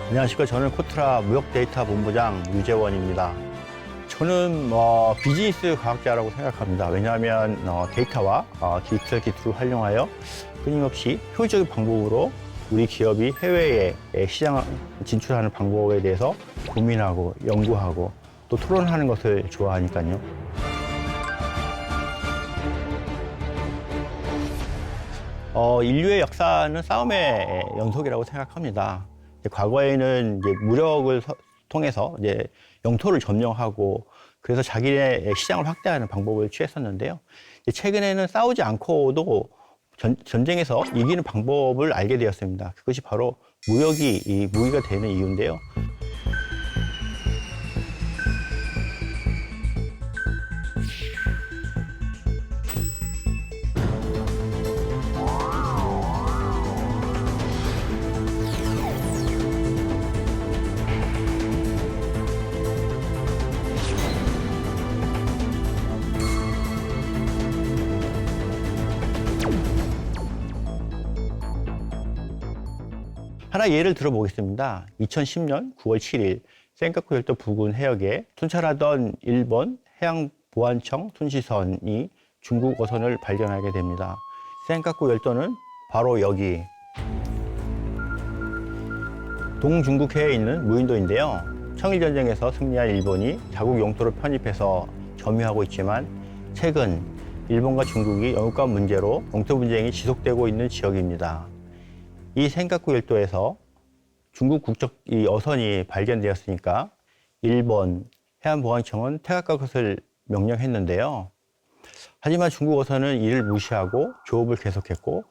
안녕하십니까. 저는 코트라 무역데이터 본부장 유재원입니다. 저는 비즈니스 과학자라고 생각합니다. 왜냐하면 데이터와 디지털 기술을 활용하여 끊임없이 효율적인 방법으로 우리 기업이 해외에 시장 진출하는 방법에 대해서 고민하고 연구하고 또 토론하는 것을 좋아하니까요. 인류의 역사는 싸움의 연속이라고 생각합니다. 과거에는 이제 무력을 통해서 이제 영토를 점령하고 그래서 자기네 시장을 확대하는 방법을 취했었는데요. 최근에는 싸우지 않고도 전쟁에서 이기는 방법을 알게 되었습니다. 그것이 바로 무역이 무기가 되는 이유인데요. 하나 예를 들어보겠습니다. 2010년 9월 7일 센카쿠 열도 부근 해역에 순찰하던 일본 해양보안청 순시선이 중국 어선을 발견하게 됩니다. 센카쿠 열도는 바로 여기 동중국해에 있는 무인도인데요. 청일전쟁에서 승리한 일본이 자국 영토를 편입해서 점유하고 있지만 최근 일본과 중국이 영유권 문제로 영토 분쟁이 지속되고 있는 지역입니다. 이 센카쿠 열도에서 중국 국적 어선이 발견되었으니까 일본 해안보안청은 태각과 것을 명령했는데요. 하지만 중국 어선은 이를 무시하고 조업을 계속했고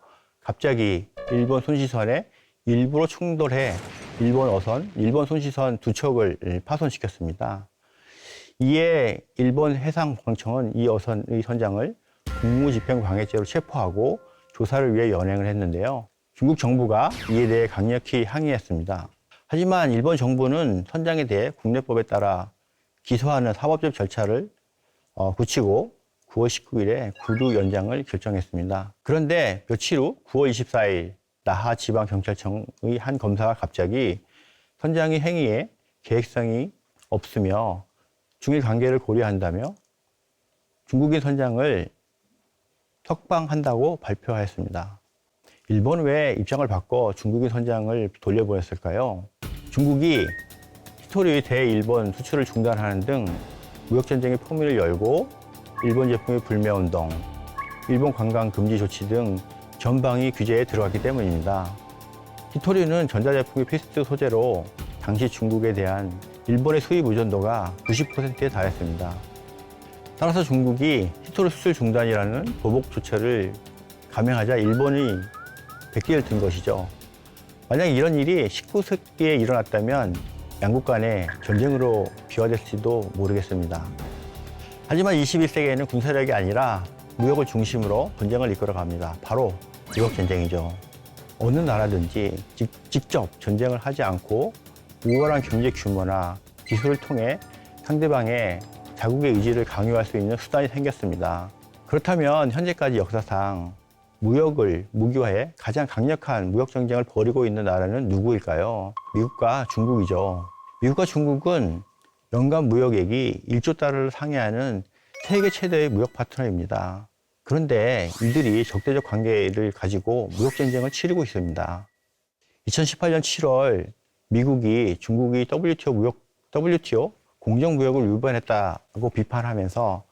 갑자기 일본 순시선에 일부러 충돌해 일본 어선, 일본 순시선 두 척을 파손시켰습니다. 이에 일본 해상보안청은 이 어선의 선장을 국무집행방해죄로 체포하고 조사를 위해 연행을 했는데요. 중국 정부가 이에 대해 강력히 항의했습니다. 하지만 일본 정부는 선장에 대해 국내법에 따라 기소하는 사법적 절차를 굳히고 9월 19일에 구두 연장을 결정했습니다. 그런데 며칠 후 9월 24일 나하 지방경찰청의 한 검사가 갑자기 선장의 행위에 계획성이 없으며 중일 관계를 고려한다며 중국인 선장을 석방한다고 발표하였습니다. 일본은 왜 입장을 바꿔 중국인 선장을 돌려보냈을까요? 중국이 히토리 대일본 수출을 중단하는 등 무역전쟁의 포문을 열고 일본 제품의 불매운동, 일본 관광 금지 조치 등 전방위 규제에 들어갔기 때문입니다. 히토리는 전자제품의 필수 소재로 당시 중국에 대한 일본의 수입 의존도가 90%에 달했습니다. 따라서 중국이 히토리 수출 중단이라는 보복 조처를 감행하자 일본이 백기를 든 것이죠. 만약 이런 일이 19세기에 일어났다면 양국 간의 전쟁으로 비화됐을지도 모르겠습니다. 하지만 21세기에는 군사력이 아니라 무역을 중심으로 전쟁을 이끌어갑니다. 바로 무역전쟁이죠. 어느 나라든지 직접 전쟁을 하지 않고 우월한 경제 규모나 기술을 통해 상대방의 자국의 의지를 강요할 수 있는 수단이 생겼습니다. 그렇다면 현재까지 역사상 무역을 무기화해 가장 강력한 무역 전쟁을 벌이고 있는 나라는 누구일까요? 미국과 중국이죠. 미국과 중국은 연간 무역액이 1조 달러를 상회하는 세계 최대의 무역 파트너입니다. 그런데 이들이 적대적 관계를 가지고 무역 전쟁을 치르고 있습니다. 2018년 7월 미국이 중국이 WTO 공정무역을 위반했다고 비판하면서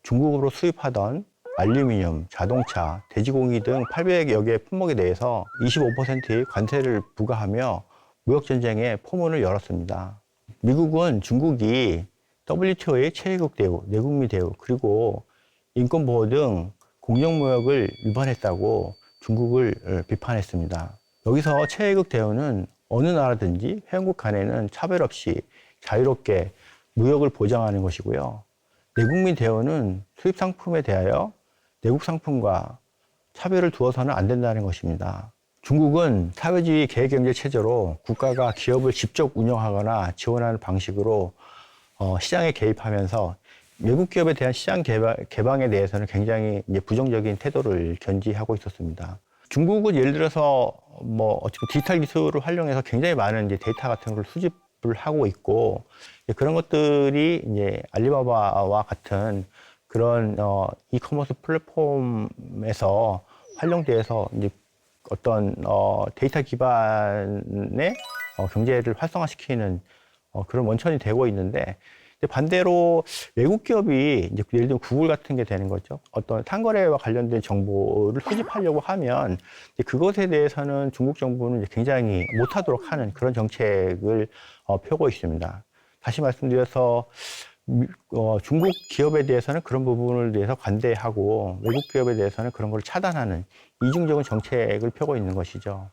중국으로 수입하던 알루미늄, 자동차, 돼지고기 등 800여 개의 품목에 대해서 25%의 관세를 부과하며 무역전쟁의 포문을 열었습니다. 미국은 중국이 WTO의 최애국 대우, 내국민 대우, 그리고 인권보호 등 공정무역을 위반했다고 중국을 비판했습니다. 여기서 최애국 대우는 어느 나라든지 회원국 간에는 차별 없이 자유롭게 무역을 보장하는 것이고요. 내국민 대우는 수입 상품에 대하여 내국 상품과 차별을 두어서는 안 된다는 것입니다. 중국은 사회주의 계획경제 체제로 국가가 기업을 직접 운영하거나 지원하는 방식으로 시장에 개입하면서 외국 기업에 대한 시장 개방에 대해서는 굉장히 부정적인 태도를 견지하고 있었습니다. 중국은 예를 들어서 뭐 어떻게 디지털 기술을 활용해서 굉장히 많은 이제 데이터 같은 걸 수집을 하고 있고 그런 것들이 이제 알리바바와 같은 그런 이커머스 플랫폼에서 활용돼서 이제 어떤 데이터 기반의 경제를 활성화시키는 그런 원천이 되고 있는데 반대로 외국 기업이 이제 예를 들면 구글 같은 게 되는 거죠. 어떤 상거래와 관련된 정보를 수집하려고 하면 그것에 대해서는 중국 정부는 이제 굉장히 못하도록 하는 그런 정책을 펴고 있습니다. 다시 말씀드려서 중국 기업에 대해서는 그런 부분을 대해서 관대하고 외국 기업에 대해서는 그런 걸 차단하는 이중적인 정책을 펴고 있는 것이죠.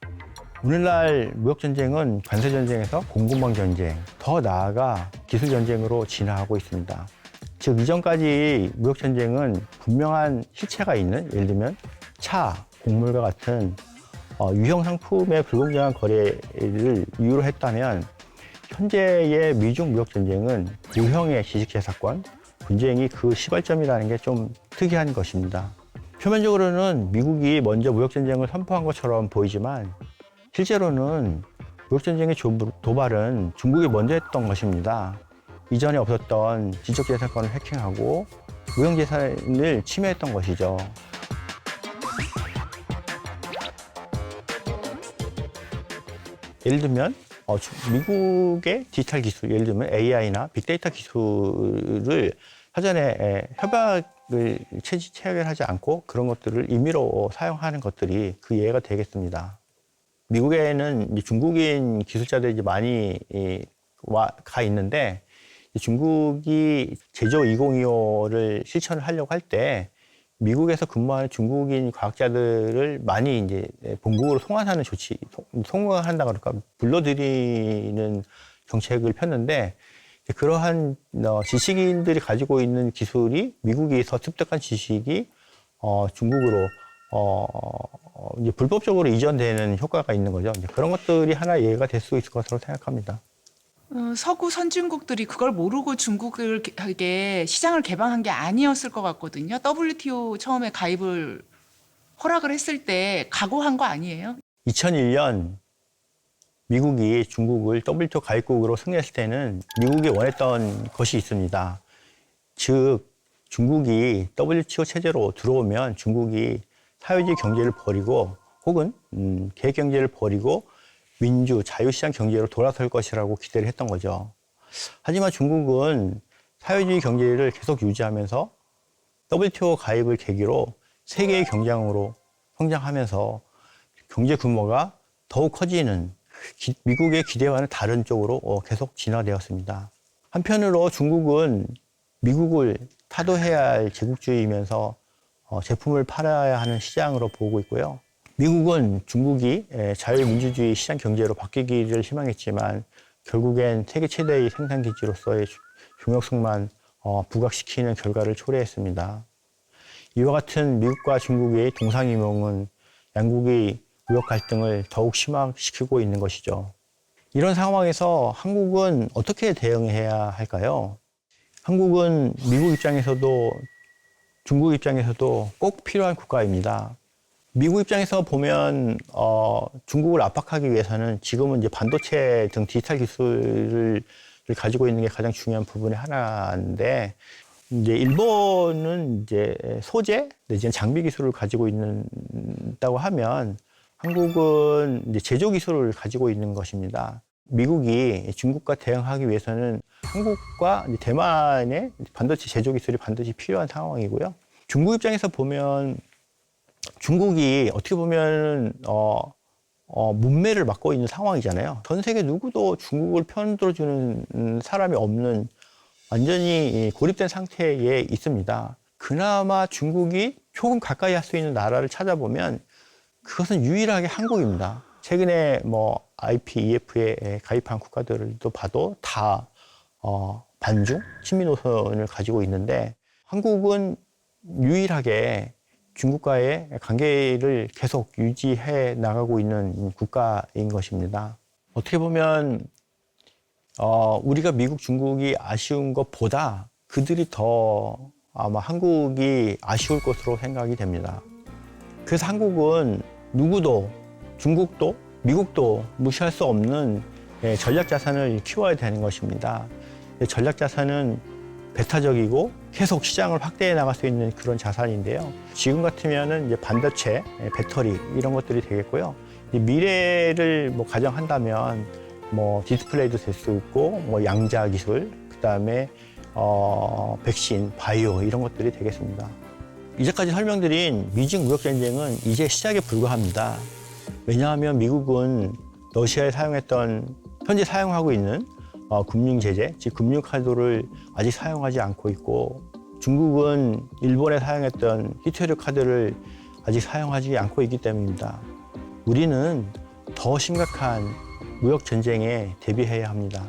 오늘날 무역전쟁은 관세전쟁에서 공급망전쟁, 더 나아가 기술전쟁으로 진화하고 있습니다. 즉, 이전까지 무역전쟁은 분명한 실체가 있는, 예를 들면 차, 곡물과 같은 유형 상품의 불공정한 거래를 이유로 했다면 현재의 미중 무역전쟁은 유형의 지식재산권, 분쟁이 그 시발점이라는 게 좀 특이한 것입니다. 표면적으로는 미국이 먼저 무역전쟁을 선포한 것처럼 보이지만 실제로는 무역전쟁의 도발은 중국이 먼저 했던 것입니다. 이전에 없었던 지적재산권을 해킹하고 무형재산을 침해했던 것이죠. 예를 들면 미국의 디지털 기술, 예를 들면 AI나 빅데이터 기술을 사전에 협약을 체결하지 않고 그런 것들을 임의로 사용하는 것들이 그 예가 되겠습니다. 미국에는 중국인 기술자들이 이제 많이 가 있는데 중국이 제조 2025를 실천을 하려고 할 때 미국에서 근무하는 중국인 과학자들을 많이 이제 본국으로 송환하는 송환한다 그럴까 불러들이는 정책을 폈는데 그러한 지식인들이 가지고 있는 기술이 미국에서 습득한 지식이 중국으로 이제 불법적으로 이전되는 효과가 있는 거죠. 그런 것들이 하나의 예가 될 수 있을 것으로 생각합니다. 서구 선진국들이 그걸 모르고 중국에게 시장을 개방한 게 아니었을 것 같거든요. WTO 처음에 가입을 허락을 했을 때 각오한 거 아니에요? 2001년 미국이 중국을 WTO 가입국으로 승인했을 때는 미국이 원했던 것이 있습니다. 즉 중국이 WTO 체제로 들어오면 중국이 사회주의 경제를 버리고 혹은 계획 경제를 버리고 민주, 자유시장 경제로 돌아설 것이라고 기대를 했던 거죠. 하지만 중국은 사회주의 경제를 계속 유지하면서 WTO 가입을 계기로 세계의 경쟁으로 성장하면서 경제 규모가 더욱 커지는 미국의 기대와는 다른 쪽으로 계속 진화되었습니다. 한편으로 중국은 미국을 타도해야 할 제국주의이면서 제품을 팔아야 하는 시장으로 보고 있고요. 미국은 중국이 자유민주주의 시장 경제로 바뀌기를 희망했지만 결국엔 세계 최대의 생산기지로서의 중요성만 부각시키는 결과를 초래했습니다. 이와 같은 미국과 중국의 동상이몽은 양국의 무역 갈등을 더욱 심화시키고 있는 것이죠. 이런 상황에서 한국은 어떻게 대응해야 할까요? 한국은 미국 입장에서도 중국 입장에서도 꼭 필요한 국가입니다. 미국 입장에서 보면 중국을 압박하기 위해서는 지금은 이제 반도체 등 디지털 기술을 가지고 있는 게 가장 중요한 부분의 하나인데 이제 일본은 이제 소재 내지는 장비 기술을 가지고 있다고 하면 한국은 이제 제조 기술을 가지고 있는 것입니다. 미국이 중국과 대응하기 위해서는 한국과 대만의 반도체 제조 기술이 반드시 필요한 상황이고요. 중국 입장에서 보면 중국이 어떻게 보면 문매를 맡고 있는 상황이잖아요. 전 세계 누구도 중국을 편들어주는 사람이 없는 완전히 고립된 상태에 있습니다. 그나마 중국이 조금 가까이 할 수 있는 나라를 찾아보면 그것은 유일하게 한국입니다. 최근에 뭐 IPEF에 가입한 국가들도 봐도 다 반중 친미 노선을 가지고 있는데 한국은 유일하게 중국과의 관계를 계속 유지해 나가고 있는 국가인 것입니다. 어떻게 보면 우리가 미국, 중국이 아쉬운 것보다 그들이 더 아마 한국이 아쉬울 것으로 생각이 됩니다. 그래서 한국은 누구도 중국도 미국도 무시할 수 없는 전략 자산을 키워야 되는 것입니다. 전략 자산은 배타적이고 계속 시장을 확대해 나갈 수 있는 그런 자산인데요. 지금 같으면은 이제 반도체, 배터리 이런 것들이 되겠고요. 미래를 뭐 가정한다면 뭐 디스플레이도 될 수 있고 뭐 양자 기술, 그다음에 백신, 바이오 이런 것들이 되겠습니다. 이제까지 설명드린 미중 무역 전쟁은 이제 시작에 불과합니다. 왜냐하면 미국은 러시아에 사용했던 현재 사용하고 있는 금융 제재, 즉 금융 카드를 아직 사용하지 않고 있고, 중국은 일본에 사용했던 히토리 카드를 아직 사용하지 않고 있기 때문입니다. 우리는 더 심각한 무역 전쟁에 대비해야 합니다.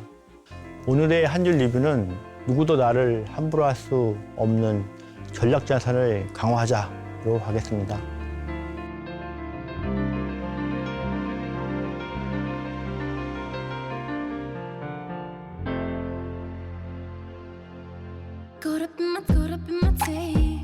오늘의 한 줄 리뷰는 누구도 나를 함부로 할 수 없는 전략 자산을 강화하자로 하겠습니다. Caught up in my tape.